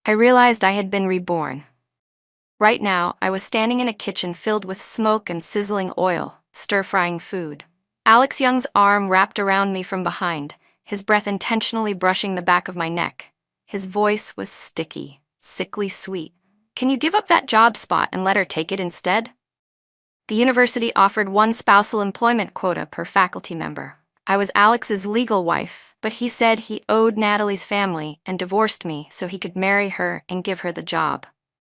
I realized I had been reborn. Right now, I was standing in a kitchen filled with smoke and sizzling oil, stir-frying food. Alex Young's arm wrapped around me from behind, his breath intentionally brushing the back of my neck. His voice was sticky, sickly sweet. "Can you give up that job spot and let her take it instead?" The university offered one spousal employment quota per faculty member. I was Alex's legal wife, but he said he owed Natalie's family and divorced me so he could marry her and give her the job.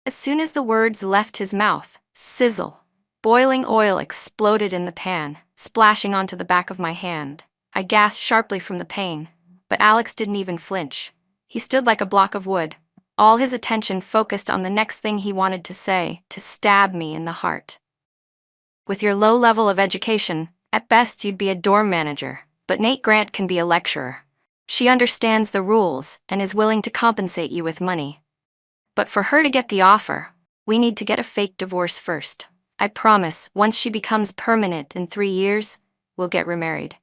As soon as the words left his mouth, sizzle. Boiling oil exploded in the pan, splashing onto the back of my hand. I gasped sharply from the pain, but Alex didn't even flinch. He stood like a block of wood, all his attention focused on the next thing he wanted to say, to stab me in the heart. "With your low level of education, at best you'd be a dorm manager, but Nate Grant can be a lecturer. She understands the rules and is willing to compensate you with money. But for her to get the offer, we need to get a fake divorce first. I promise, once she becomes permanent in 3 years, we'll get remarried."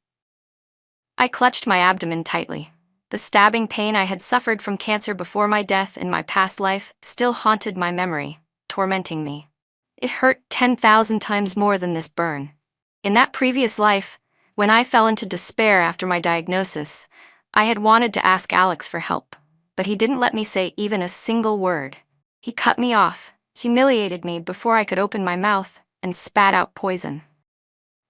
I clutched my abdomen tightly. The stabbing pain I had suffered from cancer before my death in my past life still haunted my memory, tormenting me. It hurt 10,000 times more than this burn. In that previous life, when I fell into despair after my diagnosis, I had wanted to ask Alex for help, but he didn't let me say even a single word. He cut me off, humiliated me before I could open my mouth, and spat out poison.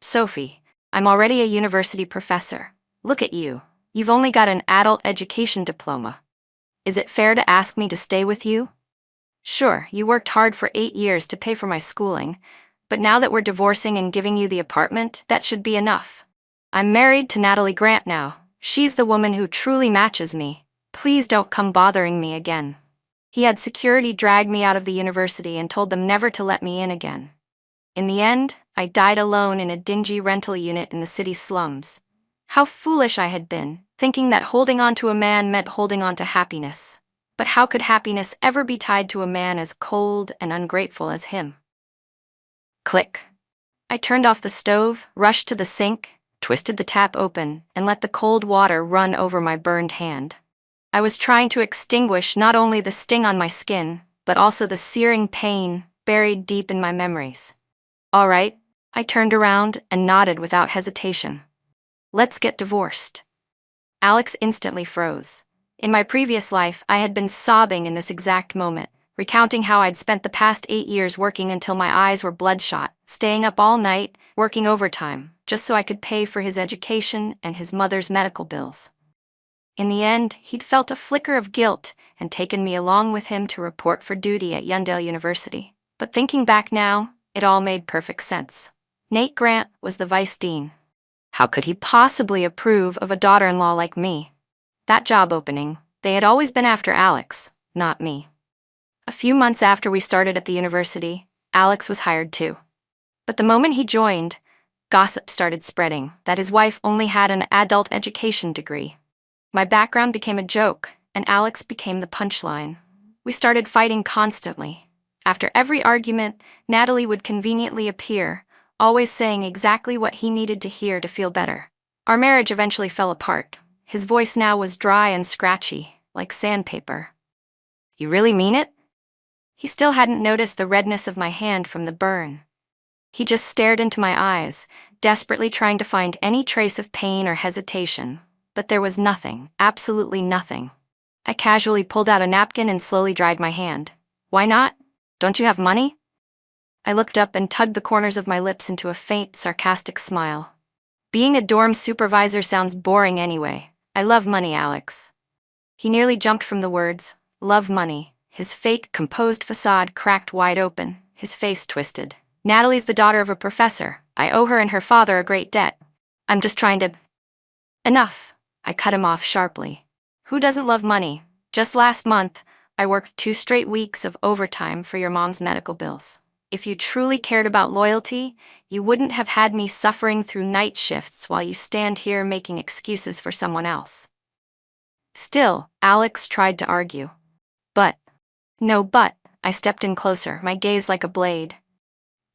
"Sophie, I'm already a university professor. Look at you. You've only got an adult education diploma. Is it fair to ask me to stay with you? Sure, you worked hard for 8 years to pay for my schooling, but now that we're divorcing and giving you the apartment, that should be enough. I'm married to Natalie Grant now. She's the woman who truly matches me. Please don't come bothering me again." He had security drag me out of the university and told them never to let me in again. In the end, I died alone in a dingy rental unit in the city's slums. How foolish I had been, thinking that holding on to a man meant holding on to happiness. But how could happiness ever be tied to a man as cold and ungrateful as him? Click. I turned off the stove, rushed to the sink, twisted the tap open, and let the cold water run over my burned hand. I was trying to extinguish not only the sting on my skin, but also the searing pain buried deep in my memories. "All right," I turned around and nodded without hesitation. "Let's get divorced." Alex instantly froze. In my previous life, I had been sobbing in this exact moment, recounting how I'd spent the past 8 years working until my eyes were bloodshot, staying up all night, working overtime, just so I could pay for his education and his mother's medical bills. In the end, he'd felt a flicker of guilt and taken me along with him to report for duty at Yundale University. But thinking back now, it all made perfect sense. Nate Grant was the vice dean. How could he possibly approve of a daughter-in-law like me? That job opening, they had always been after Alex, not me. A few months after we started at the university, Alex was hired too. But the moment he joined, gossip started spreading that his wife only had an adult education degree. My background became a joke, and Alex became the punchline. We started fighting constantly. After every argument, Natalie would conveniently appear, always saying exactly what he needed to hear to feel better. Our marriage eventually fell apart. His voice now was dry and scratchy, like sandpaper. "You really mean it?" He still hadn't noticed the redness of my hand from the burn. He just stared into my eyes, desperately trying to find any trace of pain or hesitation. But there was nothing, absolutely nothing. I casually pulled out a napkin and slowly dried my hand. "Why not? Don't you have money?" I looked up and tugged the corners of my lips into a faint, sarcastic smile. "Being a dorm supervisor sounds boring anyway. I love money, Alex." He nearly jumped from the words, "love money." His fake, composed facade cracked wide open, his face twisted. "Natalie's the daughter of a professor. I owe her and her father a great debt. I'm just trying to—" "Enough." I cut him off sharply. "Who doesn't love money? Just last month, I worked 2 straight weeks of overtime for your mom's medical bills. If you truly cared about loyalty, you wouldn't have had me suffering through night shifts while you stand here making excuses for someone else." Still, Alex tried to argue. "But." "No but," I stepped in closer, my gaze like a blade.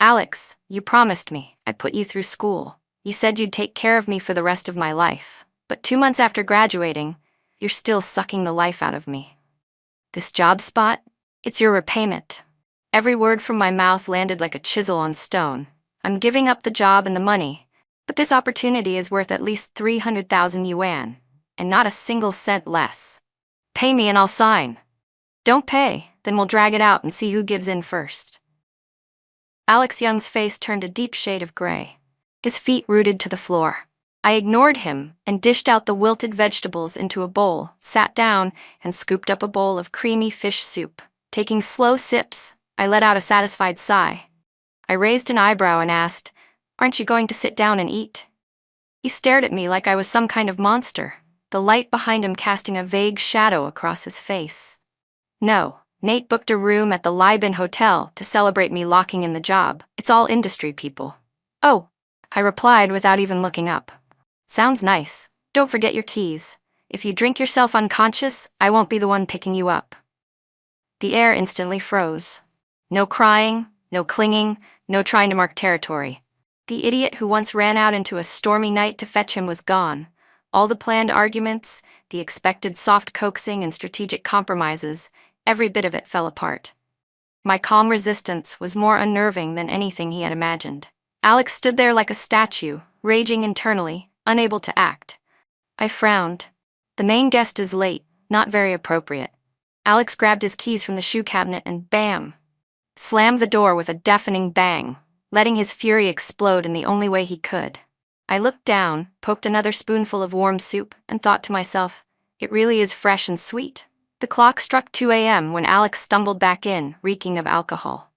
"Alex, you promised me. I put you through school. You said you'd take care of me for the rest of my life. But 2 months after graduating, you're still sucking the life out of me." This job spot? It's your repayment. Every word from my mouth landed like a chisel on stone. I'm giving up the job and the money, but this opportunity is worth at least 300,000 yuan, and not a single cent less. Pay me and I'll sign. Don't pay, then we'll drag it out and see who gives in first. Alex Young's face turned a deep shade of gray. His feet rooted to the floor. I ignored him and dished out the wilted vegetables into a bowl, sat down, and scooped up a bowl of creamy fish soup. Taking slow sips, I let out a satisfied sigh. I raised an eyebrow and asked, "Aren't you going to sit down and eat?" He stared at me like I was some kind of monster, the light behind him casting a vague shadow across his face. No, Nate booked a room at the Liban Hotel to celebrate me locking in the job. It's all industry people. Oh, I replied without even looking up. Sounds nice. Don't forget your keys. If you drink yourself unconscious, I won't be the one picking you up. The air instantly froze. No crying, no clinging, no trying to mark territory. The idiot who once ran out into a stormy night to fetch him was gone. All the planned arguments, the expected soft coaxing and strategic compromises, every bit of it fell apart. My calm resistance was more unnerving than anything he had imagined. Alex stood there like a statue, raging internally, unable to act. I frowned. The main guest is late, not very appropriate. Alex grabbed his keys from the shoe cabinet and bam! Slammed the door with a deafening bang, letting his fury explode in the only way he could. I looked down, poked another spoonful of warm soup, and thought to myself, it really is fresh and sweet. The clock struck 2 a.m. when Alex stumbled back in, reeking of alcohol.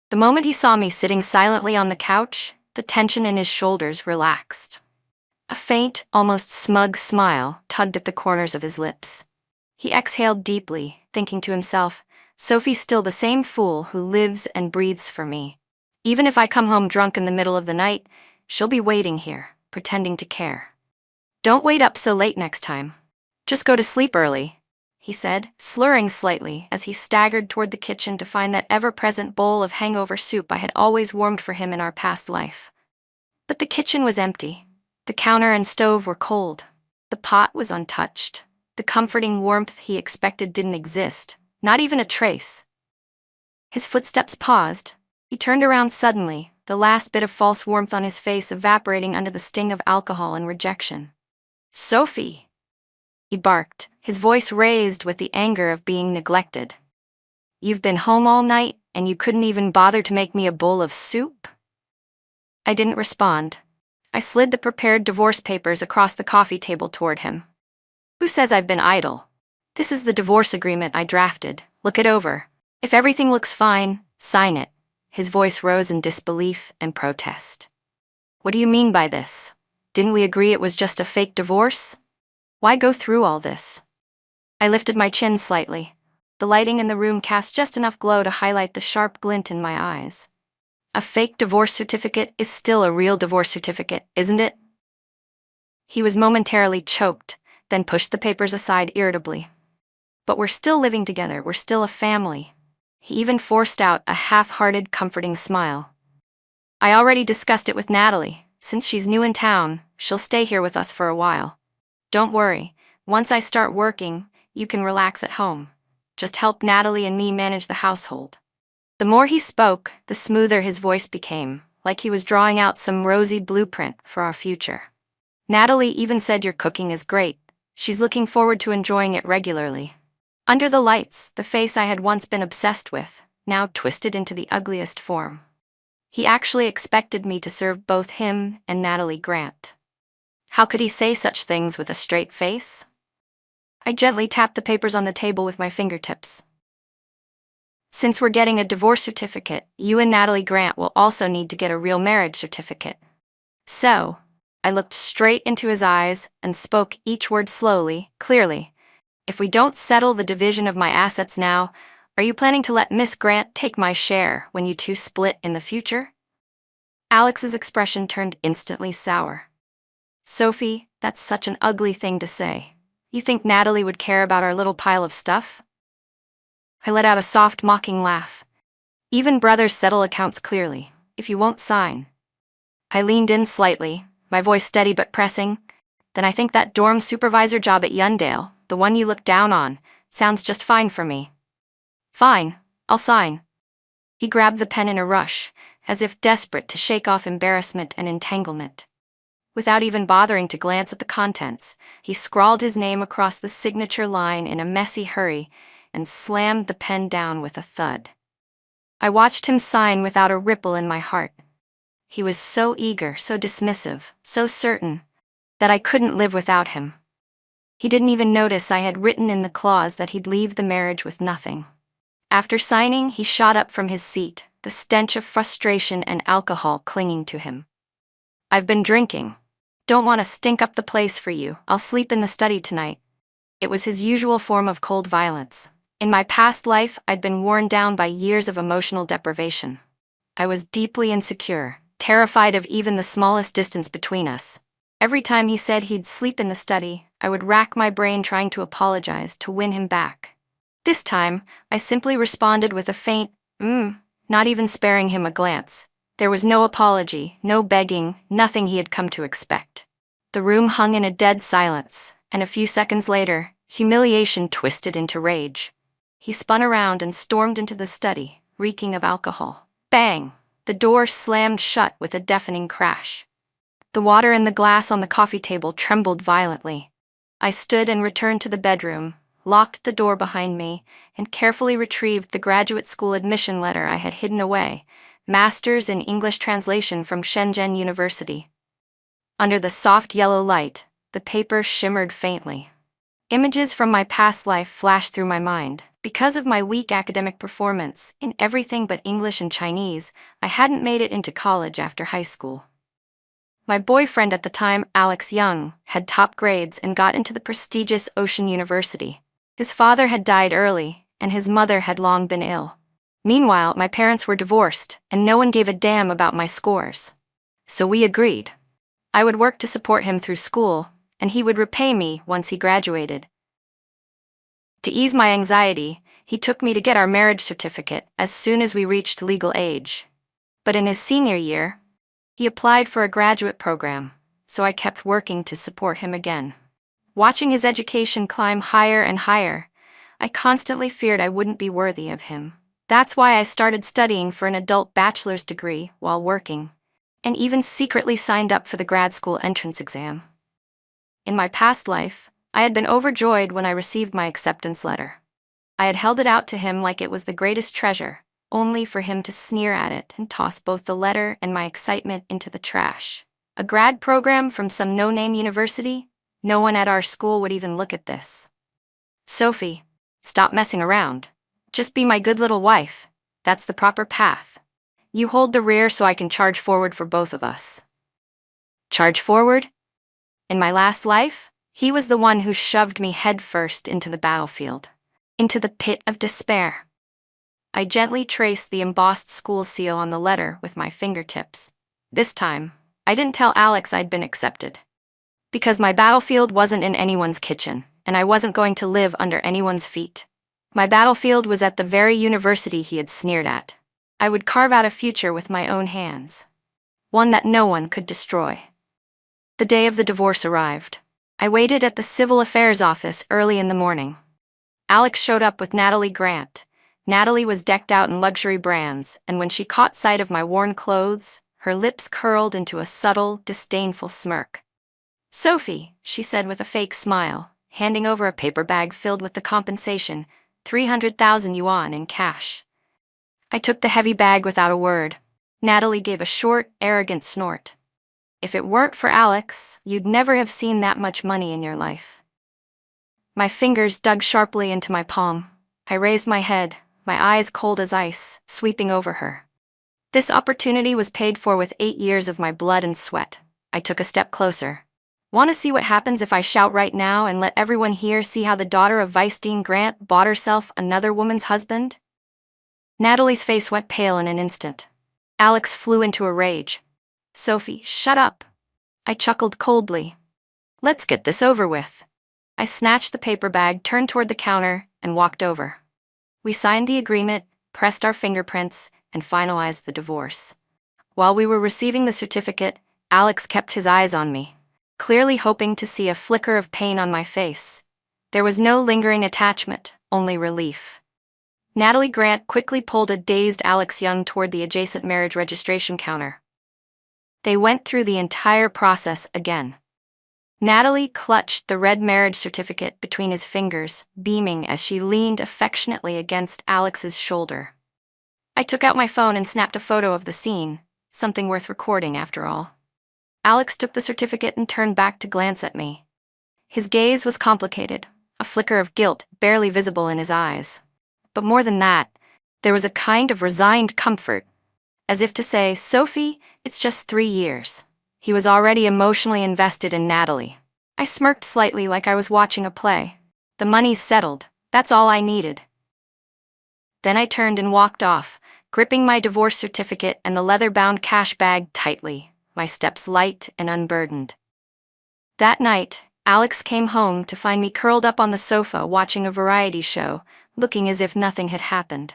The moment he saw me sitting silently on the couch, the tension in his shoulders relaxed. A faint, almost smug smile tugged at the corners of his lips. He exhaled deeply, thinking to himself, Sophie's still the same fool who lives and breathes for me. Even if I come home drunk in the middle of the night, she'll be waiting here, pretending to care. Don't wait up so late next time. Just go to sleep early, he said, slurring slightly as he staggered toward the kitchen to find that ever-present bowl of hangover soup I had always warmed for him in our past life. But the kitchen was empty. The counter and stove were cold. The pot was untouched. The comforting warmth he expected didn't exist, not even a trace. His footsteps paused. He turned around suddenly, the last bit of false warmth on his face evaporating under the sting of alcohol and rejection. "Sophie!" he barked, his voice raised with the anger of being neglected. "You've been home all night, and you couldn't even bother to make me a bowl of soup?" I didn't respond. I slid the prepared divorce papers across the coffee table toward him. "Who says I've been idle? This is the divorce agreement I drafted. Look it over. If everything looks fine, sign it." His voice rose in disbelief and protest. "What do you mean by this? Didn't we agree it was just a fake divorce? Why go through all this?" I lifted my chin slightly. The lighting in the room cast just enough glow to highlight the sharp glint in my eyes. "A fake divorce certificate is still a real divorce certificate, isn't it?" He was momentarily choked, then pushed the papers aside irritably. "But we're still living together, we're still a family." He even forced out a half-hearted, comforting smile. "I already discussed it with Natalie. Since she's new in town, she'll stay here with us for a while. Don't worry, once I start working, you can relax at home. Just help Natalie and me manage the household." The more he spoke, the smoother his voice became, like he was drawing out some rosy blueprint for our future. "Natalie even said your cooking is great. She's looking forward to enjoying it regularly." Under the lights, the face I had once been obsessed with, now twisted into the ugliest form. He actually expected me to serve both him and Natalie Grant. How could he say such things with a straight face? I gently tapped the papers on the table with my fingertips. "Since we're getting a divorce certificate, you and Natalie Grant will also need to get a real marriage certificate. So," I looked straight into his eyes and spoke each word slowly, clearly, "if we don't settle the division of my assets now, are you planning to let Miss Grant take my share when you two split in the future?" Alex's expression turned instantly sour. "Sophie, that's such an ugly thing to say. You think Natalie would care about our little pile of stuff?" I let out a soft, mocking laugh. "Even brothers settle accounts clearly, if you won't sign." I leaned in slightly, my voice steady but pressing. "Then I think that dorm supervisor job at Yundale, the one you looked down on, Sounds just fine for me. Fine, I'll sign. He grabbed the pen in a rush, as if desperate to shake off embarrassment and entanglement. Without even bothering to glance at the contents, he scrawled his name across the signature line in a messy hurry and slammed the pen down with a thud. I watched him sign without a ripple in my heart. He was so eager, so dismissive, so certain, that I couldn't live without him. He didn't even notice I had written in the clause that he'd leave the marriage with nothing. After signing, he shot up from his seat, the stench of frustration and alcohol clinging to him. I've been drinking. Don't want to stink up the place for you. I'll sleep in the study tonight. It was his usual form of cold violence. In my past life, I'd been worn down by years of emotional deprivation. I was deeply insecure, terrified of even the smallest distance between us. Every time he said he'd sleep in the study, I would rack my brain trying to apologize to win him back. This time, I simply responded with a faint, not even sparing him a glance. There was no apology, no begging, nothing he had come to expect. The room hung in a dead silence, and a few seconds later, humiliation twisted into rage. He spun around and stormed into the study, reeking of alcohol. Bang! The door slammed shut with a deafening crash. The water in the glass on the coffee table trembled violently. I stood and returned to the bedroom, locked the door behind me, and carefully retrieved the graduate school admission letter I had hidden away, Master's in English Translation from Shenzhen University. Under the soft yellow light, the paper shimmered faintly. Images from my past life flashed through my mind. Because of my weak academic performance in everything but English and Chinese, I hadn't made it into college after high school. My boyfriend at the time, Alex Young, had top grades and got into the prestigious Ocean University. His father had died early, and his mother had long been ill. Meanwhile, my parents were divorced, and no one gave a damn about my scores. So we agreed. I would work to support him through school, and he would repay me once he graduated. To ease my anxiety, he took me to get our marriage certificate as soon as we reached legal age. But in his senior year, he applied for a graduate program, so I kept working to support him again. Watching his education climb higher and higher, I constantly feared I wouldn't be worthy of him. That's why I started studying for an adult bachelor's degree while working, and even secretly signed up for the grad school entrance exam. In my past life, I had been overjoyed when I received my acceptance letter. I had held it out to him like it was the greatest treasure, only for him to sneer at it and toss both the letter and my excitement into the trash. A grad program from some no-name university? No one at our school would even look at this. Sophie, stop messing around. Just be my good little wife. That's the proper path. You hold the rear so I can charge forward for both of us. Charge forward? In my last life, he was the one who shoved me headfirst into the battlefield, into the pit of despair. I gently traced the embossed school seal on the letter with my fingertips. This time, I didn't tell Alex I'd been accepted. Because my battlefield wasn't in anyone's kitchen, and I wasn't going to live under anyone's feet. My battlefield was at the very university he had sneered at. I would carve out a future with my own hands. One that no one could destroy. The day of the divorce arrived. I waited at the Civil Affairs office early in the morning. Alex showed up with Natalie Grant. Natalie was decked out in luxury brands, and when she caught sight of my worn clothes, her lips curled into a subtle, disdainful smirk. Sophie, she said with a fake smile, handing over a paper bag filled with the compensation, 300,000 yuan in cash. I took the heavy bag without a word. Natalie gave a short, arrogant snort. If it weren't for Alex, you'd never have seen that much money in your life. My fingers dug sharply into my palm. I raised my head, my eyes cold as ice, sweeping over her. This opportunity was paid for with 8 years of my blood and sweat. I took a step closer. Want to see what happens if I shout right now and let everyone here see how the daughter of Vice Dean Grant bought herself another woman's husband? Natalie's face went pale in an instant. Alex flew into a rage. Sophie, shut up. I chuckled coldly. Let's get this over with. I snatched the paper bag, turned toward the counter, and walked over. We signed the agreement, pressed our fingerprints, and finalized the divorce. While we were receiving the certificate, Alex kept his eyes on me, clearly hoping to see a flicker of pain on my face. There was no lingering attachment, only relief. Natalie Grant quickly pulled a dazed Alex Young toward the adjacent marriage registration counter. They went through the entire process again. Natalie clutched the red marriage certificate between his fingers, beaming as she leaned affectionately against Alex's shoulder. I took out my phone and snapped a photo of the scene, something worth recording after all. Alex took the certificate and turned back to glance at me. His gaze was complicated, a flicker of guilt barely visible in his eyes. But more than that, there was a kind of resigned comfort, as if to say, "Sophie, it's just 3 years." He was already emotionally invested in Natalie. I smirked slightly like I was watching a play. The money's settled, that's all I needed. Then I turned and walked off, gripping my divorce certificate and the leather-bound cash bag tightly, my steps light and unburdened. That night, Alex came home to find me curled up on the sofa watching a variety show, looking as if nothing had happened.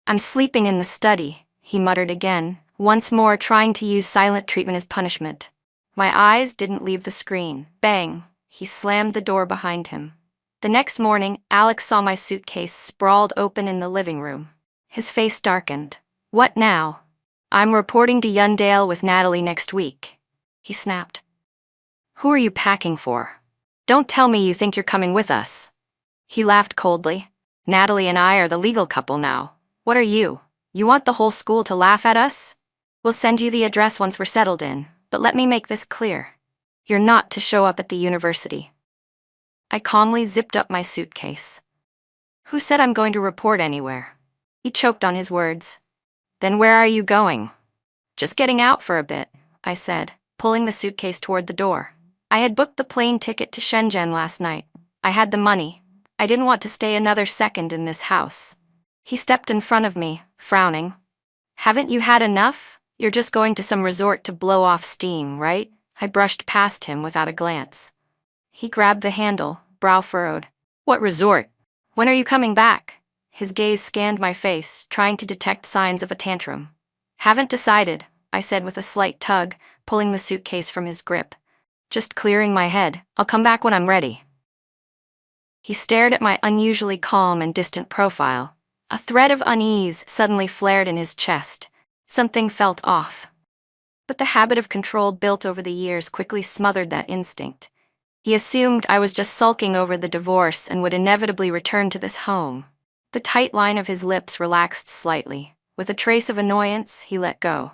"I'm sleeping in the study," he muttered again, once more trying to use silent treatment as punishment. My eyes didn't leave the screen. Bang! He slammed the door behind him. The next morning, Alex saw my suitcase sprawled open in the living room. His face darkened. "What now?" "I'm reporting to Yundale with Natalie next week," he snapped. "Who are you packing for? Don't tell me you think you're coming with us." He laughed coldly. "Natalie and I are the legal couple now. What are you? You want the whole school to laugh at us? We'll send you the address once we're settled in, but let me make this clear. You're not to show up at the university." I calmly zipped up my suitcase. "Who said I'm going to report anywhere?" He choked on his words. "Then where are you going?" "Just getting out for a bit," I said, pulling the suitcase toward the door. I had booked the plane ticket to Shenzhen last night. I had the money. I didn't want to stay another second in this house. He stepped in front of me, frowning. "Haven't you had enough? You're just going to some resort to blow off steam, right?" I brushed past him without a glance. He grabbed the handle, brow furrowed. "What resort? When are you coming back?" His gaze scanned my face, trying to detect signs of a tantrum. "Haven't decided," I said with a slight tug, pulling the suitcase from his grip. "Just clearing my head. I'll come back when I'm ready." He stared at my unusually calm and distant profile. A thread of unease suddenly flared in his chest. Something felt off. But the habit of control built over the years quickly smothered that instinct. He assumed I was just sulking over the divorce and would inevitably return to this home. The tight line of his lips relaxed slightly. With a trace of annoyance, he let go.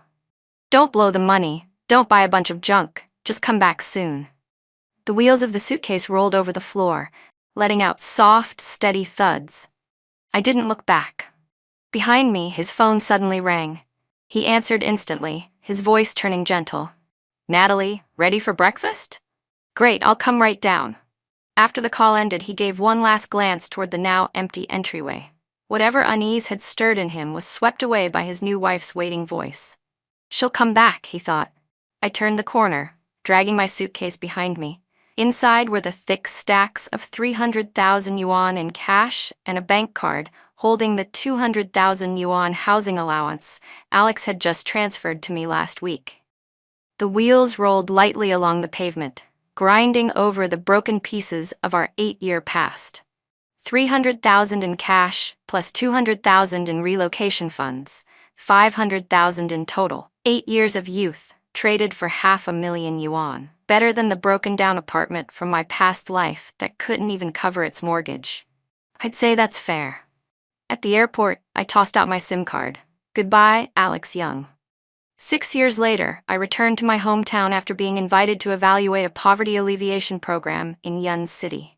"Don't blow the money. Don't buy a bunch of junk. Just come back soon." The wheels of the suitcase rolled over the floor, letting out soft, steady thuds. I didn't look back. Behind me, his phone suddenly rang. He answered instantly, his voice turning gentle. "Natalie, ready for breakfast?" "Great, I'll come right down." After the call ended, he gave one last glance toward the now empty entryway. Whatever unease had stirred in him was swept away by his new wife's waiting voice. "She'll come back," he thought. I turned the corner, dragging my suitcase behind me. Inside were the thick stacks of 300,000 yuan in cash and a bank card holding the 200,000 yuan housing allowance Alex had just transferred to me last week. The wheels rolled lightly along the pavement, grinding over the broken pieces of our 8-year past. 300,000 in cash, plus 200,000 in relocation funds, 500,000 in total. 8 years of youth, traded for 500,000 yuan. Better than the broken-down apartment from my past life that couldn't even cover its mortgage. I'd say that's fair. At the airport, I tossed out my SIM card. Goodbye, Alex Young. 6 years later, I returned to my hometown after being invited to evaluate a poverty alleviation program in Yun City.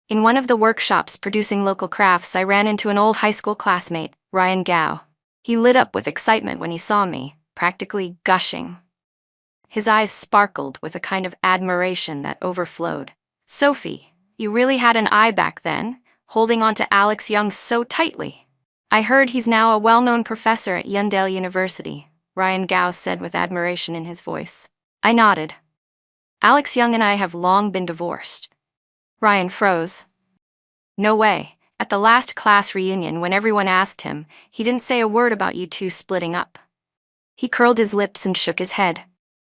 In one of the workshops producing local crafts, I ran into an old high school classmate, Ryan Gao. He lit up with excitement when he saw me, practically gushing. His eyes sparkled with a kind of admiration that overflowed. "Sophie, you really had an eye back then, holding on to Alex Young so tightly." "I heard he's now a well-known professor at Yundale University," Ryan Gao said with admiration in his voice. I nodded. "Alex Young and I have long been divorced." Ryan froze. "No way. At the last class reunion, when everyone asked him, he didn't say a word about you two splitting up." He curled his lips and shook his head.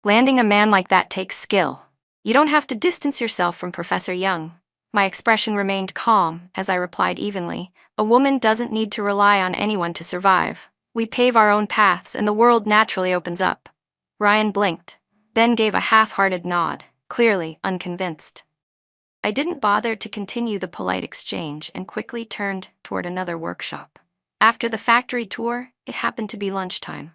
"Landing a man like that takes skill. You don't have to distance yourself from Professor Young. My expression remained calm as I replied evenly, "A woman doesn't need to rely on anyone to survive. We pave our own paths and the world naturally opens up." Ryan blinked, then gave a half-hearted nod, clearly unconvinced. I didn't bother to continue the polite exchange and quickly turned toward another workshop. After the factory tour, it happened to be lunchtime.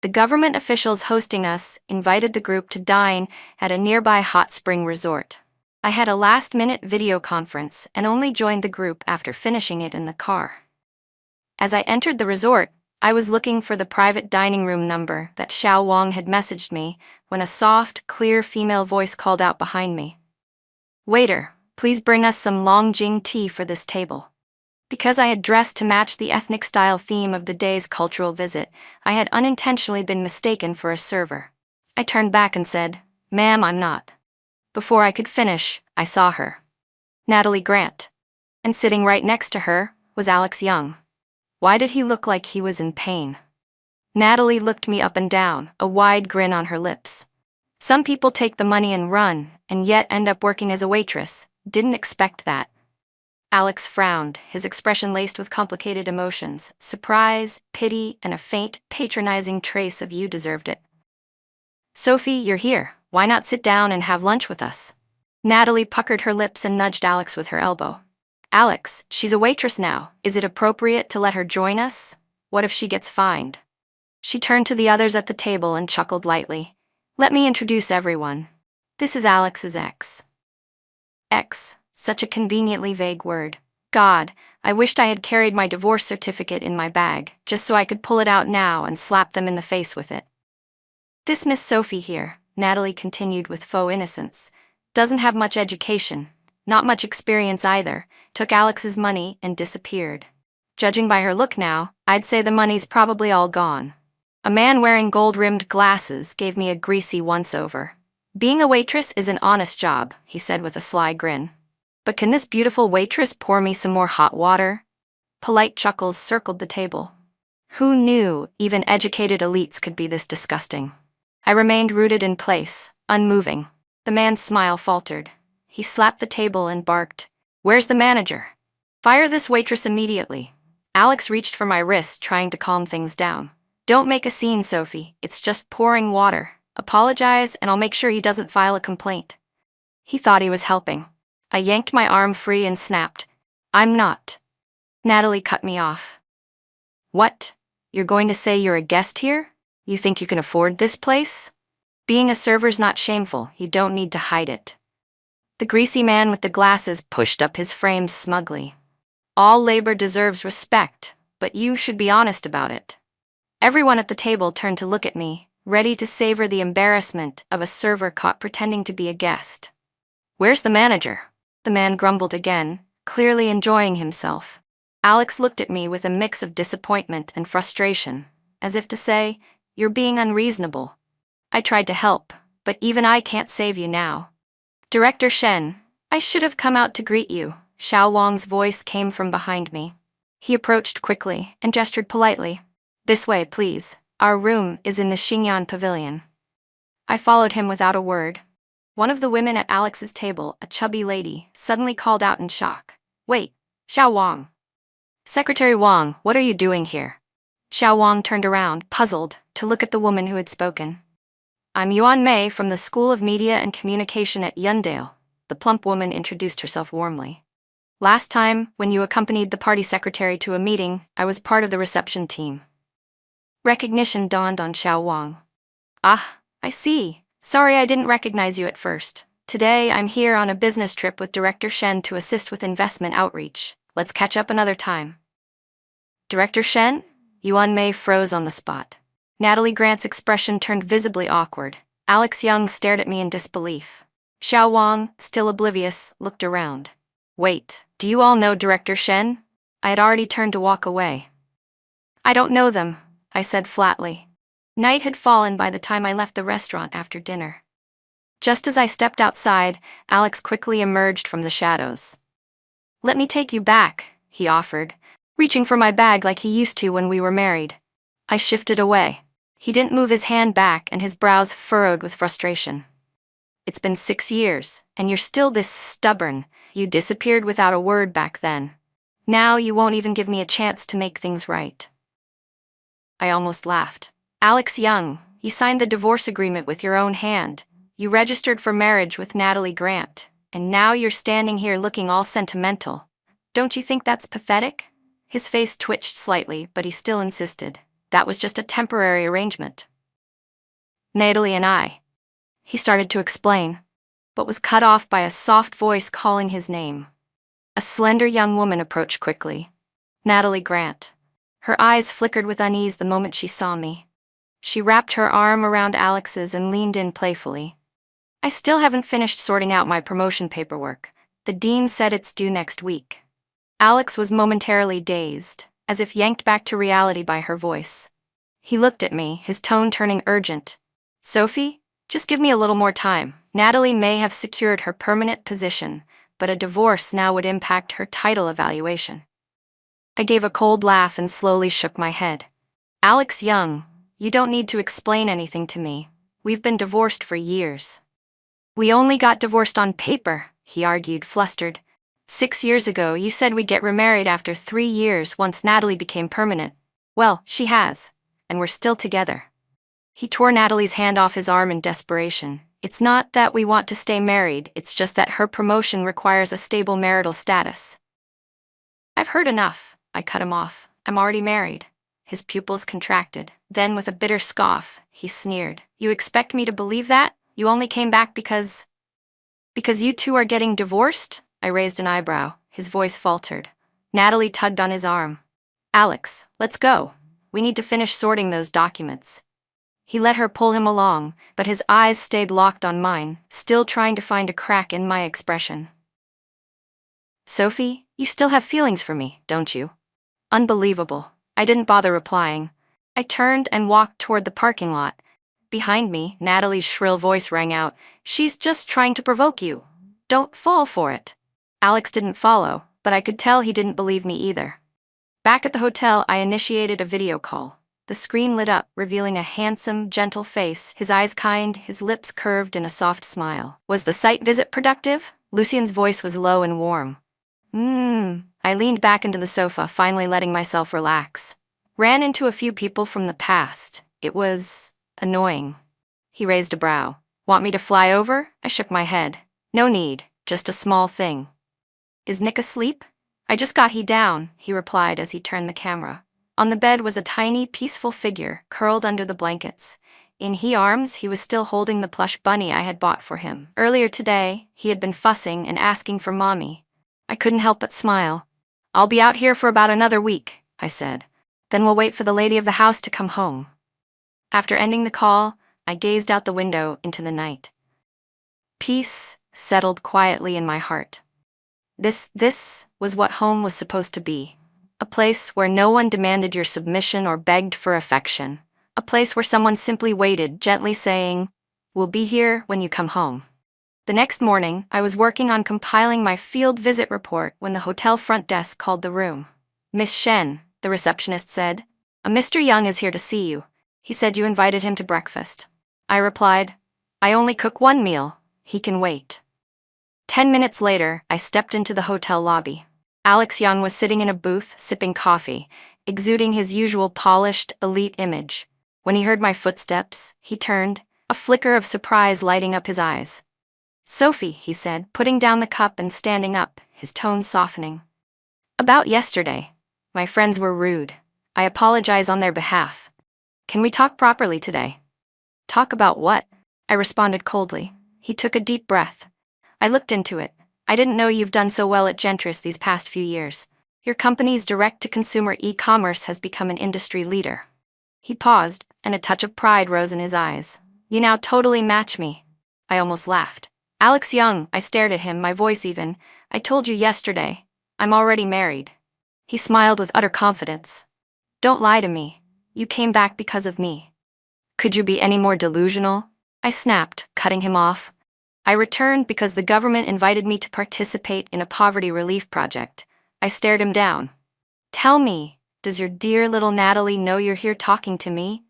The government officials hosting us invited the group to dine at a nearby hot spring resort. I had a last-minute video conference and only joined the group after finishing it in the car. As I entered the resort, I was looking for the private dining room number that Xiao Wang had messaged me when a soft, clear female voice called out behind me. "Waiter, please bring us some Longjing tea for this table." Because I had dressed to match the ethnic style theme of the day's cultural visit, I had unintentionally been mistaken for a server. I turned back and said, "Ma'am, I'm not." Before I could finish, I saw her. Natalie Grant. And sitting right next to her was Alex Young. Why did he look like he was in pain? Natalie looked me up and down, a wide grin on her lips. Some people take the money and run, and yet end up working as a waitress. Didn't expect that. Alex frowned, his expression laced with complicated emotions, surprise, pity, and a faint, patronizing trace of "you deserved it." "Sophie, you're here. Why not sit down and have lunch with us?" Natalie puckered her lips and nudged Alex with her elbow. "Alex, she's a waitress now. Is it appropriate to let her join us? What if she gets fined?" She turned to the others at the table and chuckled lightly. "Let me introduce everyone. This is Alex's ex." Ex, such a conveniently vague word. God, I wished I had carried my divorce certificate in my bag, just so I could pull it out now and slap them in the face with it. "This Miss Sophie here," Natalie continued with faux innocence, "doesn't have much education, not much experience either, took Alex's money and disappeared. Judging by her look now, I'd say the money's probably all gone. A man wearing gold-rimmed glasses gave me a greasy once-over. Being a waitress is an honest job," he said with a sly grin. "But can this beautiful waitress pour me some more hot water?" Polite chuckles circled the table. Who knew even educated elites could be this disgusting? I remained rooted in place, unmoving. The man's smile faltered. He slapped the table and barked, "Where's the manager? Fire this waitress immediately." Alex reached for my wrist, trying to calm things down. "Don't make a scene, Sophie. It's just pouring water. Apologize, and I'll make sure he doesn't file a complaint." He thought he was helping. I yanked my arm free and snapped, "I'm not." Natalie cut me off. "What? You're going to say you're a guest here? You think you can afford this place? Being a server's not shameful, you don't need to hide it." The greasy man with the glasses pushed up his frame smugly. "All labor deserves respect, but you should be honest about it." Everyone at the table turned to look at me, ready to savor the embarrassment of a server caught pretending to be a guest. "Where's the manager?" The man grumbled again, clearly enjoying himself. Alex looked at me with a mix of disappointment and frustration, as if to say, "You're being unreasonable." I tried to help, but even I can't save you now. "Director Shen, I should have come out to greet you." Xiao Wang's voice came from behind me. He approached quickly and gestured politely. "This way, please. Our room is in the Xingyan Pavilion." I followed him without a word. One of the women at Alex's table, a chubby lady, suddenly called out in shock, "Wait, Xiao Wang." "Secretary Wang, what are you doing here?" Xiao Wang turned around, puzzled, to look at the woman who had spoken. "I'm Yuan Mei from the School of Media and Communication at Yundale," the plump woman introduced herself warmly. "Last time, when you accompanied the party secretary to a meeting, I was part of the reception team." Recognition dawned on Xiao Wang. "Ah, I see. Sorry I didn't recognize you at first. Today I'm here on a business trip with Director Shen to assist with investment outreach. Let's catch up another time." "Director Shen?" Yuan Mei froze on the spot. Natalie Grant's expression turned visibly awkward. Alex Young stared at me in disbelief. Xiao Wang, still oblivious, looked around. "Wait, do you all know Director Shen?" I had already turned to walk away. "I don't know them," I said flatly. Night had fallen by the time I left the restaurant after dinner. Just as I stepped outside, Alex quickly emerged from the shadows. "Let me take you back," he offered, reaching for my bag like he used to when we were married. I shifted away. He didn't move his hand back, and his brows furrowed with frustration. "It's been 6 years, and you're still this stubborn. You disappeared without a word back then. Now you won't even give me a chance to make things right. I almost laughed. Alex Young, you signed the divorce agreement with your own hand. You registered for marriage with Natalie Grant. And now you're standing here looking all sentimental. Don't you think that's pathetic? His face twitched slightly, but he still insisted. That was just a temporary arrangement. Natalie and I. He started to explain, but was cut off by a soft voice calling his name. A slender young woman approached quickly. Natalie Grant. Her eyes flickered with unease the moment she saw me. She wrapped her arm around Alex's and leaned in playfully. I still haven't finished sorting out my promotion paperwork. The dean said it's due next week. Alex was momentarily dazed, as if yanked back to reality by her voice. He looked at me, his tone turning urgent. Sophie, just give me a little more time. Natalie may have secured her permanent position, but a divorce now would impact her title evaluation. I gave a cold laugh and slowly shook my head. Alex Young, you don't need to explain anything to me. We've been divorced for years. We only got divorced on paper, he argued, flustered. 6 years ago, you said we'd get remarried after 3 years once Natalie became permanent. Well, she has, and we're still together. He tore Natalie's hand off his arm in desperation. It's not that we want to stay married, it's just that her promotion requires a stable marital status. I've heard enough, I cut him off. I'm already married. His pupils contracted. Then, with a bitter scoff, he sneered. You expect me to believe that? You only came back because you two are getting divorced? I raised an eyebrow. His voice faltered. Natalie tugged on his arm. Alex, let's go. We need to finish sorting those documents. He let her pull him along, but his eyes stayed locked on mine, still trying to find a crack in my expression. Sophie, you still have feelings for me, don't you? Unbelievable. I didn't bother replying. I turned and walked toward the parking lot. Behind me, Natalie's shrill voice rang out. She's just trying to provoke you. Don't fall for it. Alex didn't follow, but I could tell he didn't believe me either. Back at the hotel, I initiated a video call. The screen lit up, revealing a handsome, gentle face, his eyes kind, his lips curved in a soft smile. Was the site visit productive? Lucien's voice was low and warm. I leaned back into the sofa, finally letting myself relax. Ran into a few people from the past. It was annoying. He raised a brow. Want me to fly over? I shook my head. No need, just a small thing. Is Nick asleep? I just got he down, he replied as he turned the camera. On the bed was a tiny, peaceful figure, curled under the blankets. In his arms, he was still holding the plush bunny I had bought for him. Earlier today, he had been fussing and asking for mommy. I couldn't help but smile. I'll be out here for about another week, I said. Then we'll wait for the lady of the house to come home. After ending the call, I gazed out the window into the night. Peace settled quietly in my heart. This was what home was supposed to be. A place where no one demanded your submission or begged for affection. A place where someone simply waited, gently saying, "We'll be here when you come home." The next morning, I was working on compiling my field visit report when the hotel front desk called the room. "Miss Shen," the receptionist said, "a Mr. Young is here to see you. He said you invited him to breakfast." I replied, "I only cook one meal. He can wait." 10 minutes later, I stepped into the hotel lobby. Alex Young was sitting in a booth, sipping coffee, exuding his usual polished, elite image. When he heard my footsteps, he turned, a flicker of surprise lighting up his eyes. "Sophie," he said, putting down the cup and standing up, his tone softening. "About yesterday. My friends were rude. I apologize on their behalf. Can we talk properly today?" "Talk about what?" I responded coldly. He took a deep breath. "I looked into it. I didn't know you've done so well at Gentris these past few years. Your company's direct-to-consumer e-commerce has become an industry leader." He paused, and a touch of pride rose in his eyes. "You now totally match me." I almost laughed. "Alex Young," I stared at him, my voice even. "I told you yesterday. I'm already married." He smiled with utter confidence. "Don't lie to me. You came back because of me." "Could you be any more delusional?" I snapped, cutting him off. "I returned because the government invited me to participate in a poverty relief project." I stared him down. "Tell me, does your dear little Natalie know you're here talking to me?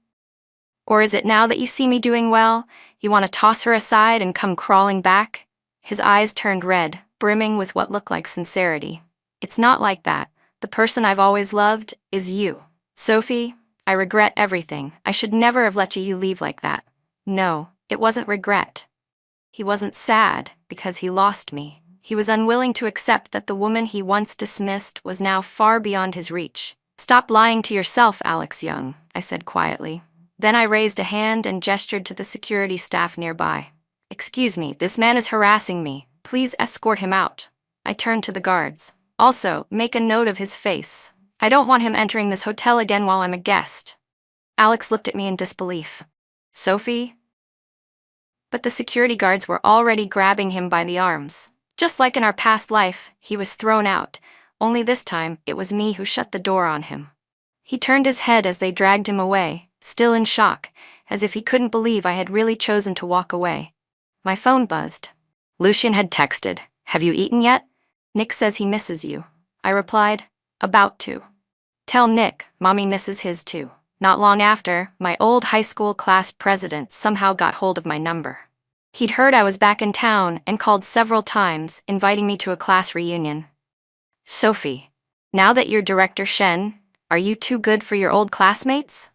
Or is it now that you see me doing well, you want to toss her aside and come crawling back?" His eyes turned red, brimming with what looked like sincerity. It's not like that. The person I've always loved is you. Sophie, I regret everything. I should never have let you leave like that. No, it wasn't regret. He wasn't sad because he lost me. He was unwilling to accept that the woman he once dismissed was now far beyond his reach. Stop lying to yourself, Alex Young, I said quietly. Then I raised a hand and gestured to the security staff nearby. Excuse me, this man is harassing me. Please escort him out. I turned to the guards. Also, make a note of his face. I don't want him entering this hotel again while I'm a guest. Alex looked at me in disbelief. Sophie? But the security guards were already grabbing him by the arms. Just like in our past life, he was thrown out, only this time it was me who shut the door on him. He turned his head as they dragged him away, still in shock, as if he couldn't believe I had really chosen to walk away. My phone buzzed. Lucien had texted, "Have you eaten yet? Nick says he misses you." I replied, "About to." Tell Nick, Mommy misses his too. Not long after, my old high school class president somehow got hold of my number. He'd heard I was back in town and called several times, inviting me to a class reunion. Sophie, now that you're Director Shen, are you too good for your old classmates?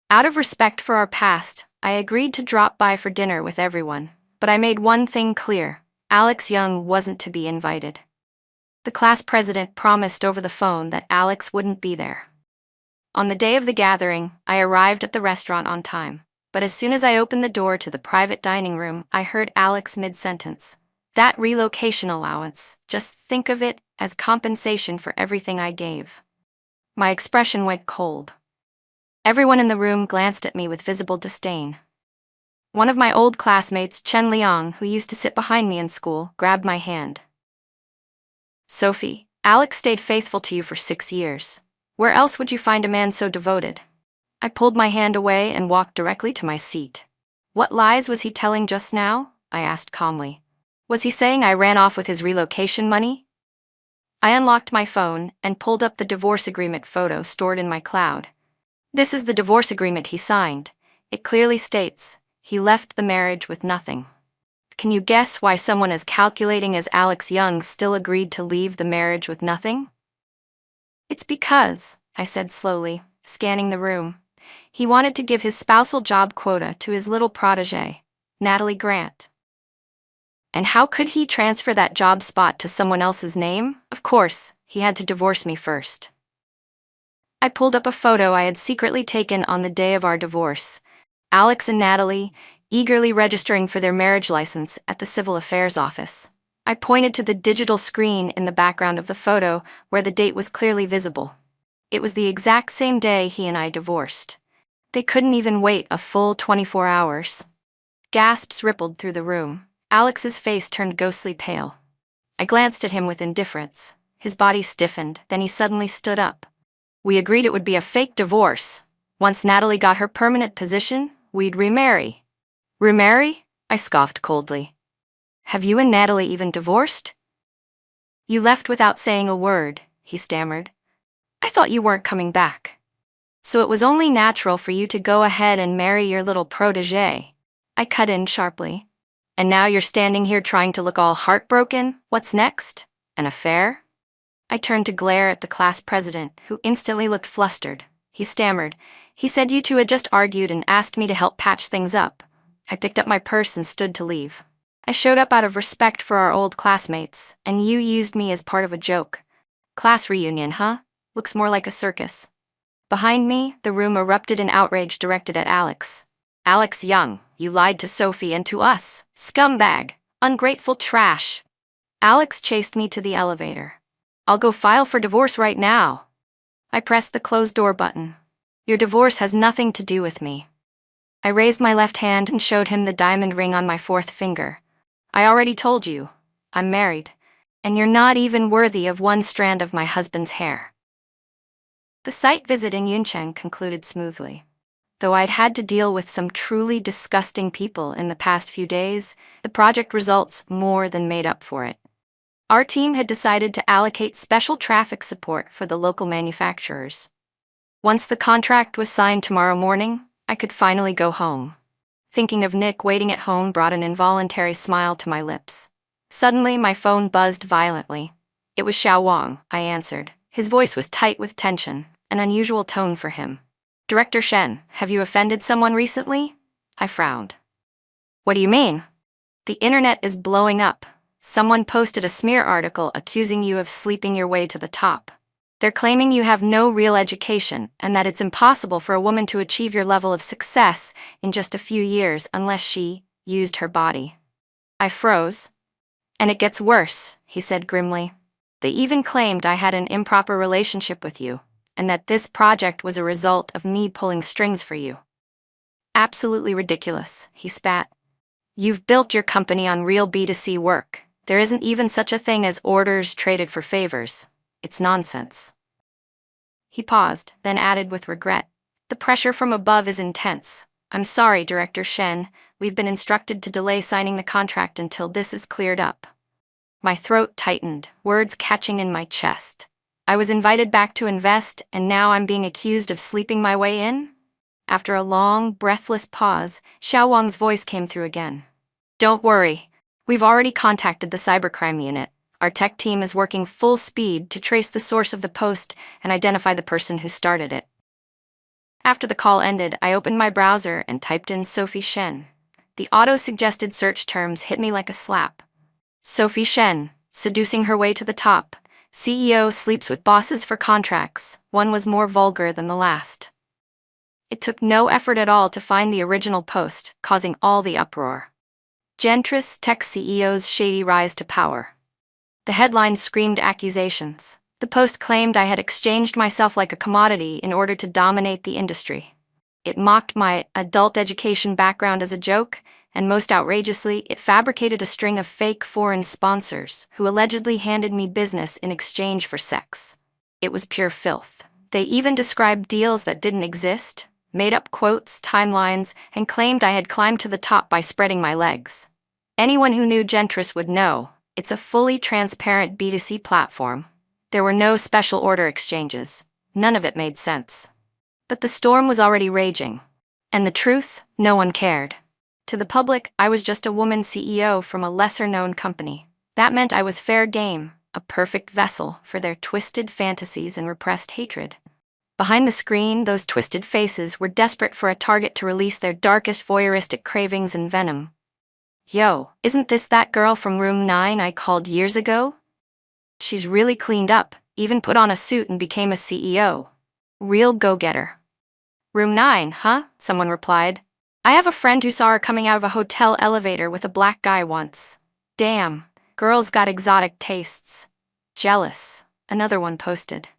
Out of respect for our past, I agreed to drop by for dinner with everyone, but I made one thing clear: Alex Young wasn't to be invited. The class president promised over the phone that Alex wouldn't be there. On the day of the gathering, I arrived at the restaurant on time, but as soon as I opened the door to the private dining room, I heard Alex mid-sentence. That relocation allowance, just think of it as compensation for everything I gave. My expression went cold. Everyone in the room glanced at me with visible disdain. One of my old classmates, Chen Liang, who used to sit behind me in school, grabbed my hand. Sophie, Alex stayed faithful to you for 6 years. Where else would you find a man so devoted? I pulled my hand away and walked directly to my seat. What lies was he telling just now? I asked calmly. Was he saying I ran off with his relocation money? I unlocked my phone and pulled up the divorce agreement photo stored in my cloud. This is the divorce agreement he signed. It clearly states he left the marriage with nothing. Can you guess why someone as calculating as Alex Young still agreed to leave the marriage with nothing? It's because, I said slowly, scanning the room, he wanted to give his spousal job quota to his little protégée, Natalie Grant. And how could he transfer that job spot to someone else's name? Of course, he had to divorce me first. I pulled up a photo I had secretly taken on the day of our divorce. Alex and Natalie, eagerly registering for their marriage license at the Civil Affairs office. I pointed to the digital screen in the background of the photo where the date was clearly visible. It was the exact same day he and I divorced. They couldn't even wait a full 24 hours. Gasps rippled through the room. Alex's face turned ghostly pale. I glanced at him with indifference. His body stiffened, then he suddenly stood up. We agreed it would be a fake divorce. Once Natalie got her permanent position, we'd remarry. Remarry? I scoffed coldly. Have you and Natalie even divorced? You left without saying a word, he stammered. I thought you weren't coming back. So it was only natural for you to go ahead and marry your little protégé. I cut in sharply. And now you're standing here trying to look all heartbroken? What's next? An affair? I turned to glare at the class president, who instantly looked flustered. He stammered. He said you two had just argued and asked me to help patch things up. I picked up my purse and stood to leave. I showed up out of respect for our old classmates, and you used me as part of a joke. Class reunion, huh? Looks more like a circus. Behind me, the room erupted in outrage directed at Alex. Alex Young, you lied to Sophie and to us. Scumbag. Ungrateful trash. Alex chased me to the elevator. I'll go file for divorce right now. I pressed the closed door button. Your divorce has nothing to do with me. I raised my left hand and showed him the diamond ring on my 4th finger. I already told you, I'm married, and you're not even worthy of one strand of my husband's hair. The site visit in Yuncheng concluded smoothly. Though I'd had to deal with some truly disgusting people in the past few days, the project results more than made up for it. Our team had decided to allocate special traffic support for the local manufacturers. Once the contract was signed tomorrow morning, I could finally go home. Thinking of Nick waiting at home brought an involuntary smile to my lips. Suddenly, my phone buzzed violently. It was Xiao Wang, I answered. His voice was tight with tension, an unusual tone for him. Director Shen, have you offended someone recently? I frowned. What do you mean? The internet is blowing up. Someone posted a smear article accusing you of sleeping your way to the top. They're claiming you have no real education and that it's impossible for a woman to achieve your level of success in just a few years unless she used her body. I froze. And it gets worse, he said grimly. They even claimed I had an improper relationship with you, and that this project was a result of me pulling strings for you. Absolutely ridiculous, he spat. You've built your company on real B2C work. There isn't even such a thing as orders traded for favors. It's nonsense. He paused, then added with regret. The pressure from above is intense. I'm sorry, Director Shen. We've been instructed to delay signing the contract until this is cleared up. My throat tightened, words catching in my chest. I was invited back to invest, and now I'm being accused of sleeping my way in? After a long, breathless pause, Xiao Wang's voice came through again. Don't worry. We've already contacted the cybercrime unit. Our tech team is working full speed to trace the source of the post and identify the person who started it. After the call ended, I opened my browser and typed in Sophie Shen. The auto-suggested search terms hit me like a slap. Sophie Shen, seducing her way to the top. CEO sleeps with bosses for contracts. One was more vulgar than the last. It took no effort at all to find the original post, causing all the uproar. Gentris Tech CEO's shady rise to power. The headline screamed accusations. The post claimed I had exchanged myself like a commodity in order to dominate the industry. It mocked my adult education background as a joke, and most outrageously, it fabricated a string of fake foreign sponsors who allegedly handed me business in exchange for sex. It was pure filth. They even described deals that didn't exist, made up quotes, timelines, and claimed I had climbed to the top by spreading my legs. Anyone who knew Gentris would know, it's a fully transparent B2C platform. There were no special order exchanges. None of it made sense. But the storm was already raging. And the truth, no one cared. To the public, I was just a woman CEO from a lesser-known company. That meant I was fair game, a perfect vessel for their twisted fantasies and repressed hatred. Behind the screen, those twisted faces were desperate for a target to release their darkest voyeuristic cravings and venom. Yo, isn't this that girl from room 9 I called years ago? She's really cleaned up, even put on a suit and became a CEO. Real go-getter. Room 9, huh? Someone replied. I have a friend who saw her coming out of a hotel elevator with a black guy once. Damn, girls got exotic tastes. Jealous, another one posted.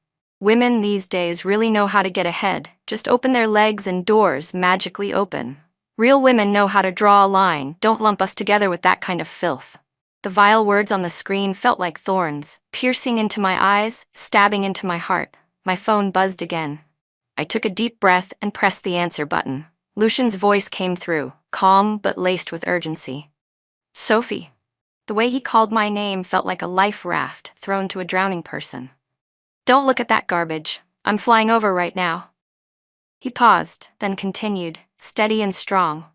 Women these days really know how to get ahead. Just open their legs and doors magically open. Real women know how to draw a line. Don't lump us together with that kind of filth. The vile words on the screen felt like thorns, piercing into my eyes, stabbing into my heart. My phone buzzed again. I took a deep breath and pressed the answer button. Lucian's voice came through, calm but laced with urgency. Sophie. The way he called my name felt like a life raft thrown to a drowning person. Don't look at that garbage. I'm flying over right now. He paused, then continued, steady and strong.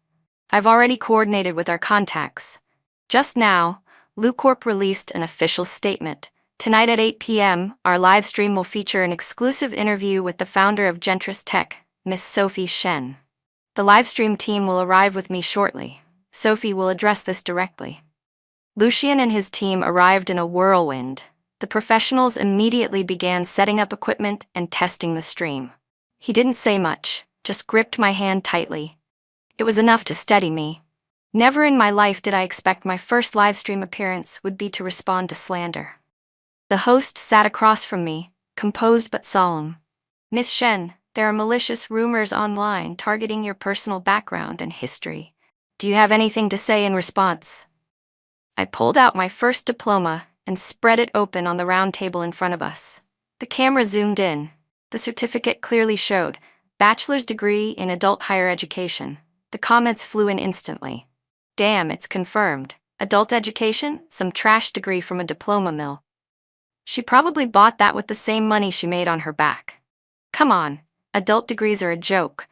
I've already coordinated with our contacts. Just now, LuCorp released an official statement. Tonight at 8 p.m., our live stream will feature an exclusive interview with the founder of Gentris Tech, Miss Sophie Shen. The livestream team will arrive with me shortly. Sophie will address this directly. Lucian and his team arrived in a whirlwind. The professionals immediately began setting up equipment and testing the stream. He didn't say much, just gripped my hand tightly. It was enough to steady me. Never in my life did I expect my first livestream appearance would be to respond to slander. The host sat across from me, composed but solemn. Miss Shen, there are malicious rumors online targeting your personal background and history. Do you have anything to say in response? I pulled out my first diploma and spread it open on the round table in front of us. The camera zoomed in. The certificate clearly showed, bachelor's degree in adult higher education. The comments flew in instantly. Damn, it's confirmed. Adult education? Some trash degree from a diploma mill. She probably bought that with the same money she made on her back. Come on, adult degrees are a joke.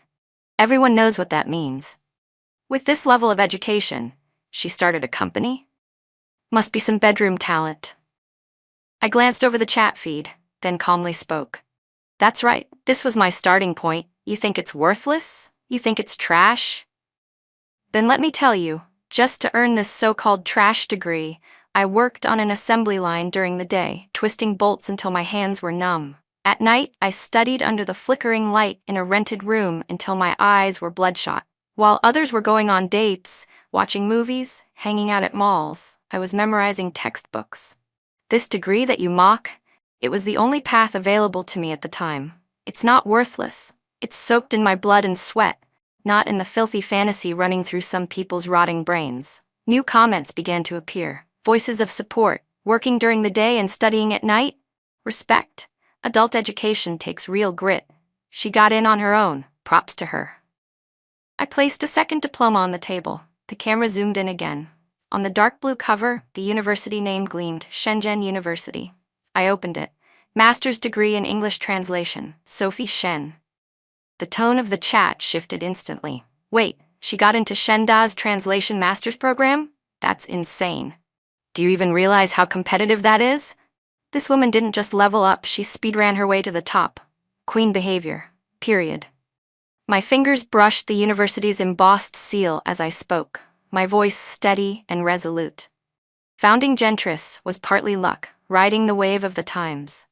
Everyone knows what that means. With this level of education, she started a company? Must be some bedroom talent. I glanced over the chat feed, then calmly spoke. That's right, this was my starting point. You think it's worthless? You think it's trash? Then let me tell you, just to earn this so-called trash degree, I worked on an assembly line during the day, twisting bolts until my hands were numb. At night, I studied under the flickering light in a rented room until my eyes were bloodshot. While others were going on dates, watching movies, hanging out at malls, I was memorizing textbooks. This degree that you mock, it was the only path available to me at the time. It's not worthless. It's soaked in my blood and sweat, not in the filthy fantasy running through some people's rotting brains. New comments began to appear. Voices of support, working during the day and studying at night. Respect. Adult education takes real grit. She got in on her own. Props to her. I placed a second diploma on the table. The camera zoomed in again. On the dark blue cover, the university name gleamed, Shenzhen University. I opened it. Master's degree in English translation, Sophie Shen. The tone of the chat shifted instantly. Wait, she got into Shenda's translation master's program? That's insane. Do you even realize how competitive that is? This woman didn't just level up, she speedran her way to the top. Queen behavior. Period. My fingers brushed the university's embossed seal as I spoke, my voice steady and resolute. Founding Gentress was partly luck, riding the wave of the times.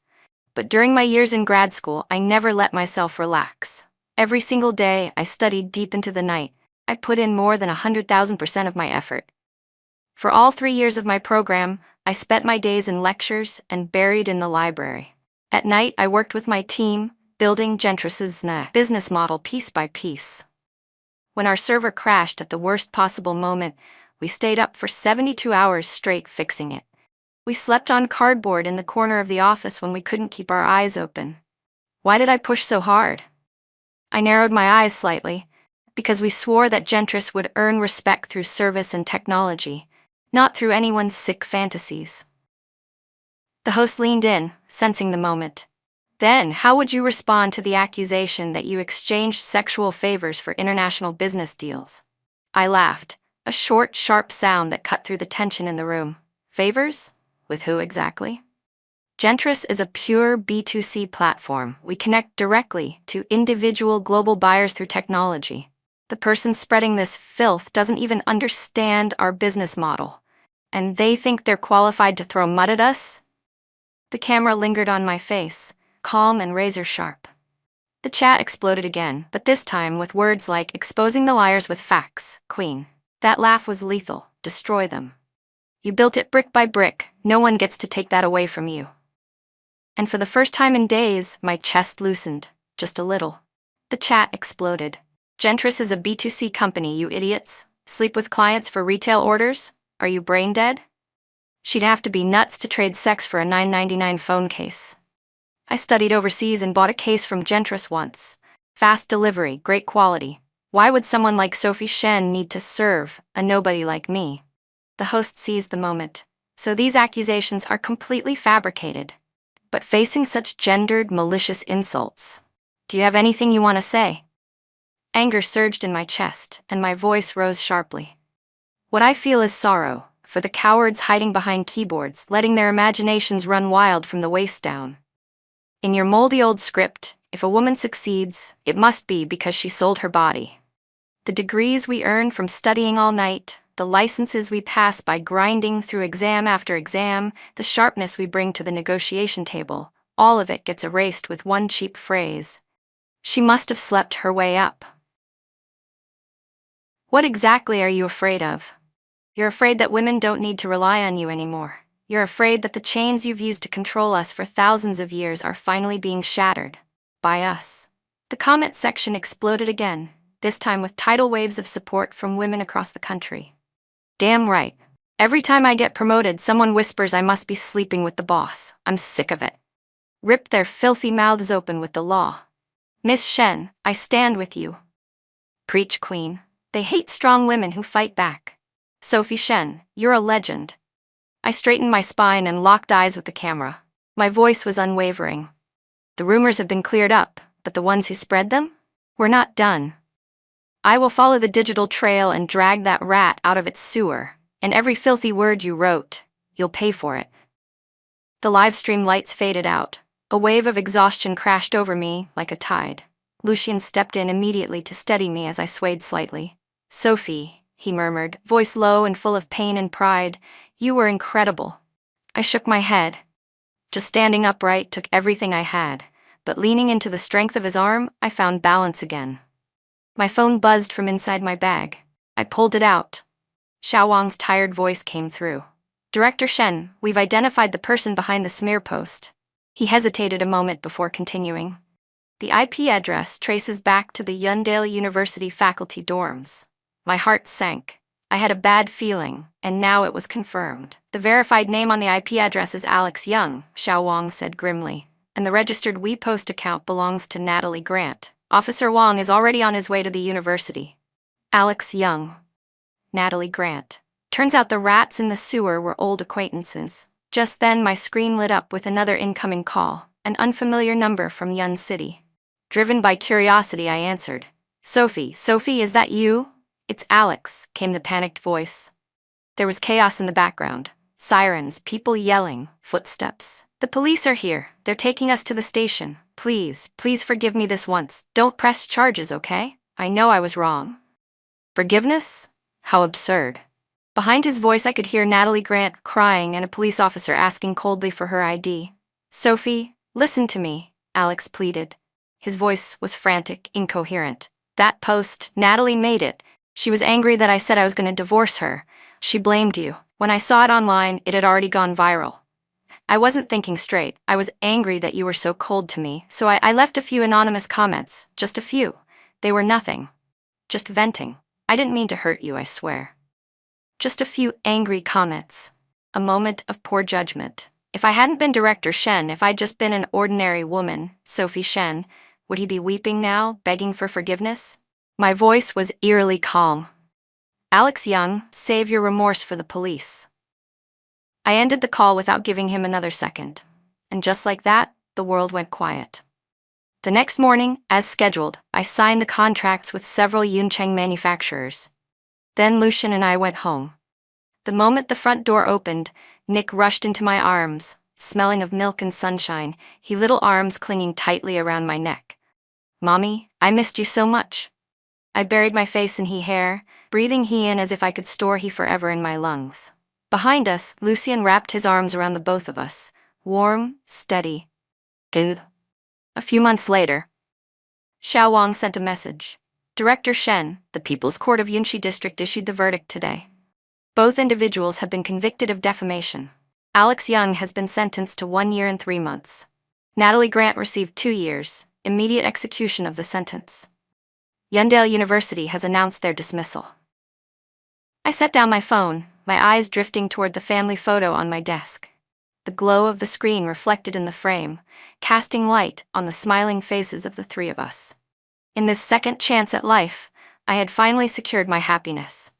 But during my years in grad school, I never let myself relax. Every single day, I studied deep into the night. I put in more than 100,000% of my effort. For all 3 years of my program, I spent my days in lectures and buried in the library. At night, I worked with my team, building Gentress's business model piece by piece. When our server crashed at the worst possible moment, we stayed up for 72 hours straight fixing it. We slept on cardboard in the corner of the office when we couldn't keep our eyes open. Why did I push so hard? I narrowed my eyes slightly, because we swore that Gentress would earn respect through service and technology, not through anyone's sick fantasies. The host leaned in, sensing the moment. Then, how would you respond to the accusation that you exchanged sexual favors for international business deals? I laughed, a short, sharp sound that cut through the tension in the room. Favors? With who exactly? Gentress is a pure B2C platform. We connect directly to individual global buyers through technology. The person spreading this filth doesn't even understand our business model, and they think they're qualified to throw mud at us? The camera lingered on my face, calm and razor-sharp. The chat exploded again, but this time with words like exposing the liars with facts, Queen. That laugh was lethal. Destroy them. You built it brick by brick. No one gets to take that away from you. And for the first time in days, my chest loosened, just a little. The chat exploded. Gentress is a B2C company, you idiots. Sleep with clients for retail orders? Are you brain dead? She'd have to be nuts to trade sex for a $9.99 phone case. I studied overseas and bought a case from Gentress once. Fast delivery, great quality. Why would someone like Sophie Shen need to serve a nobody like me? The host seized the moment. So these accusations are completely fabricated. But facing such gendered, malicious insults. Do you have anything you want to say? Anger surged in my chest, and my voice rose sharply. What I feel is sorrow, for the cowards hiding behind keyboards, letting their imaginations run wild from the waist down. In your moldy old script, if a woman succeeds, it must be because she sold her body. The degrees we earn from studying all night, the licenses we pass by grinding through exam after exam, the sharpness we bring to the negotiation table, all of it gets erased with one cheap phrase. She must have slept her way up. What exactly are you afraid of? You're afraid that women don't need to rely on you anymore. You're afraid that the chains you've used to control us for thousands of years are finally being shattered. By us. The comment section exploded again, this time with tidal waves of support from women across the country. Damn right. Every time I get promoted, someone whispers I must be sleeping with the boss. I'm sick of it. Rip their filthy mouths open with the law. Miss Shen, I stand with you. Preach, Queen. They hate strong women who fight back. Sophie Shen, you're a legend. I straightened my spine and locked eyes with the camera. My voice was unwavering. The rumors have been cleared up, but the ones who spread them? We're not done. I will follow the digital trail and drag that rat out of its sewer, And every filthy word you wrote, you'll pay for it. The live stream lights faded out. A wave of exhaustion crashed over me like a tide. Lucien stepped in immediately to steady me as I swayed slightly. "Sophie," he murmured, voice low and full of pain and pride, "you were incredible." I shook my head. Just standing upright took everything I had, but leaning into the strength of his arm, I found balance again. My phone buzzed from inside my bag. I pulled it out. Xiao Wang's tired voice came through. "Director Shen, we've identified the person behind the smear post." He hesitated a moment before continuing. "The IP address traces back to the Yundale University faculty dorms." My heart sank. I had a bad feeling, and now it was confirmed. "The verified name on the IP address is Alex Young," Xiao Wang said grimly, "and the registered WePost account belongs to Natalie Grant. Officer Wang is already on his way to the university." Alex Young. Natalie Grant. Turns out the rats in the sewer were old acquaintances. Just then my screen lit up with another incoming call, an unfamiliar number from Yun City. Driven by curiosity, I answered. Sophie, is that you?" "It's Alex," came the panicked voice. There was chaos in the background. Sirens, people yelling, footsteps. "The police are here. They're taking us to the station. Please forgive me this once. Don't press charges, okay? I know I was wrong." Forgiveness? How absurd. Behind his voice I could hear Natalie Grant crying and a police officer asking coldly for her ID. "Sophie, listen to me," Alex pleaded. His voice was frantic, incoherent. "That post, Natalie made it. She was angry that I said I was going to divorce her. She blamed you. When I saw it online, it had already gone viral. I wasn't thinking straight. I was angry that you were so cold to me, so I left a few anonymous comments. Just a few. They were nothing. Just venting. I didn't mean to hurt you, I swear. Just a few angry comments. A moment of poor judgment. If I hadn't been Director Shen, if I'd just been an ordinary woman, Sophie Shen, would he be weeping now, begging for forgiveness?" My voice was eerily calm. "Alex Young, save your remorse for the police." I ended the call without giving him another second. And just like that, the world went quiet. The next morning, as scheduled, I signed the contracts with several Yuncheng manufacturers. Then Lucien and I went home. The moment the front door opened, Nick rushed into my arms, smelling of milk and sunshine, his little arms clinging tightly around my neck. "Mommy, I missed you so much." I buried my face in his hair, breathing he in as if I could store he forever in my lungs. Behind us, Lucien wrapped his arms around the both of us, warm, steady. Good. A few months later, Xiao Wang sent a message. "Director Shen, the People's Court of Yunxi District issued the verdict today. Both individuals have been convicted of defamation. Alex Young has been sentenced to 1 year and 3 months. Natalie Grant received 2 years, immediate execution of the sentence. Yundale University has announced their dismissal." I set down my phone, my eyes drifting toward the family photo on my desk. The glow of the screen reflected in the frame, casting light on the smiling faces of the three of us. In this second chance at life, I had finally secured my happiness.